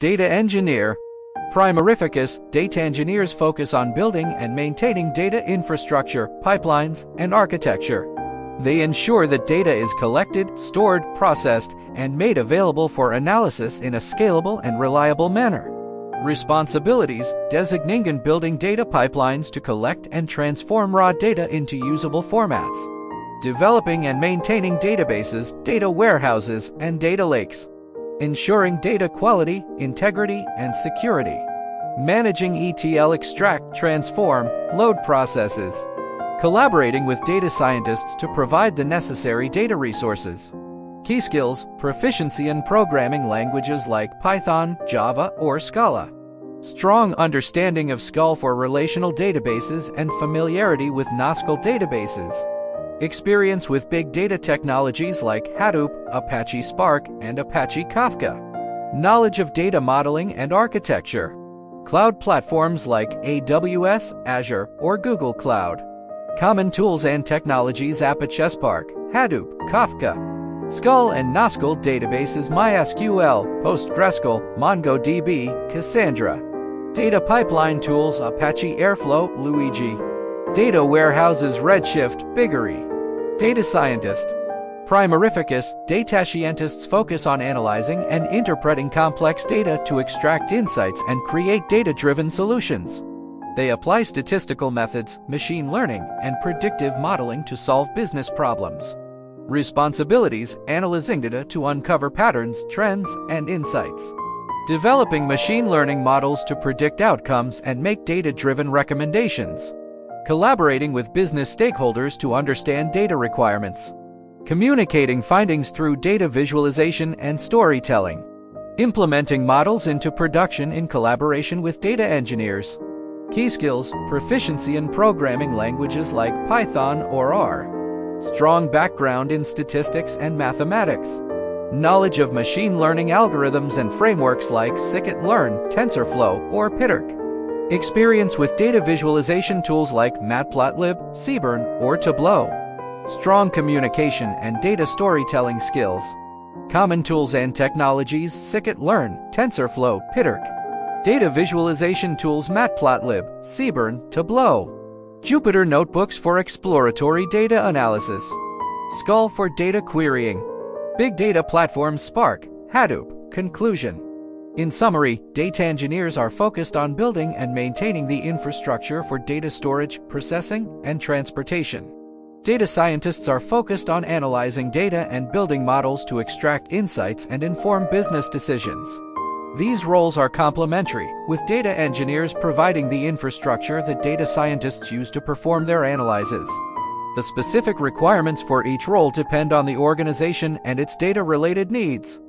Data engineer. Primarificus, data engineers focus on building and maintaining data infrastructure, pipelines, and architecture. They ensure that data is collected, stored, processed, and made available for analysis in a scalable and reliable manner. Responsibilities: designating and building data pipelines to collect and transform raw data into usable formats. Developing and maintaining databases, data warehouses, and data lakes. Ensuring data quality, integrity, and security. Managing ETL extract, transform, load processes. Collaborating with data scientists to provide the necessary data resources. Key skills: proficiency in programming languages like Python, Java, or Scala. Strong understanding of Scala for relational databases and familiarity with NoSQL databases. Experience with big data technologies like Hadoop, Apache Spark, and Apache Kafka. Knowledge of data modeling and architecture. Cloud platforms like AWS, Azure, or Google Cloud. Common tools and technologies: Apache Spark, Hadoop, Kafka. Scala and NoSQL databases: MySQL, PostgreSQL, MongoDB, Cassandra. Data pipeline tools: Apache Airflow, Luigi. Data warehouses: Redshift, Biggery. Data scientist. Primarificus, data scientists focus on analyzing and interpreting complex data to extract insights and create data-driven solutions. They apply statistical methods, machine learning, and predictive modeling to solve business problems. Responsibilities: analyzing data to uncover patterns, trends, and insights. Developing machine learning models to predict outcomes and make data-driven recommendations. Collaborating with business stakeholders to understand data requirements. Communicating findings through data visualization and storytelling. Implementing models into production in collaboration with data engineers. Key skills: proficiency in programming languages like Python or R. Strong background in statistics and mathematics. Knowledge of machine learning algorithms and frameworks like scikit-learn, TensorFlow, or PyTorch. Experience with data visualization tools like Matplotlib, Seaborn, or Tableau. Strong communication and data storytelling skills. Common tools and technologies: scikit-learn, TensorFlow, PyTorch. Data visualization tools: Matplotlib, Seaborn, Tableau. Jupyter Notebooks for exploratory data analysis. Scala for data querying. Big data platforms: Spark, Hadoop. Conclusion. In summary, data engineers are focused on building and maintaining the infrastructure for data storage, processing, and transportation. Data scientists are focused on analyzing data and building models to extract insights and inform business decisions. These roles are complementary, with data engineers providing the infrastructure that data scientists use to perform their analyses. The specific requirements for each role depend on the organization and its data-related needs.